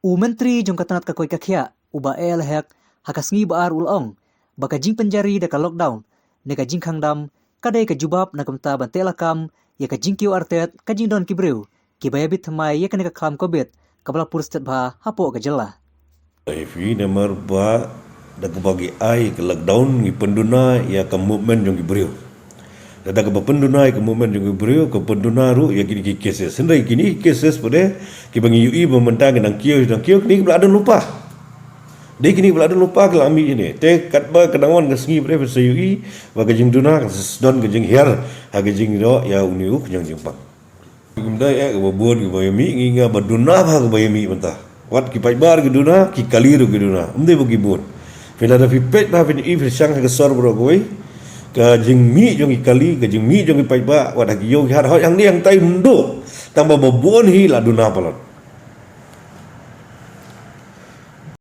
U menteri jong katanat kakoi kakhia uba el hek hakasngi baar ulong baka jing penjari daka lockdown neka jing khangdam kadai ka jubab na kamta bantela kam ya ka jing kiu artet ka jing don kibreu ki bayabit thamai ya ka neka kham kobet kabla purstet bha hapo ka jella. Ifi nomor ba dak bagi ai ke lockdown ngi penduna ya ke movement jong gibreu. Dak ba penduna ke movement jong gibreu ke penduna ru ya kini cases. Sendai kini cases pade ki bangi UI mementang nang kieu ni bela ada lupa. Dia kini bela ada lupa ke lami ini. Te katba kenawan ke sengi pade se UI ba ke jing duna don ke jing her ha ke jing do ya uniu ke jing pang. Kimda ya ke babon ke bayami nginga baduna ba ke bayami mentah. Wat ki pai bar ke duna ki kaliru ke duna umde bagi bon fila da fi pet na fi if sang ke sor bro koi ka jing mi jong kali ka jing mi jong pai ba wat ki yo har yang ni yang tai mundo tambah babon hi la duna palon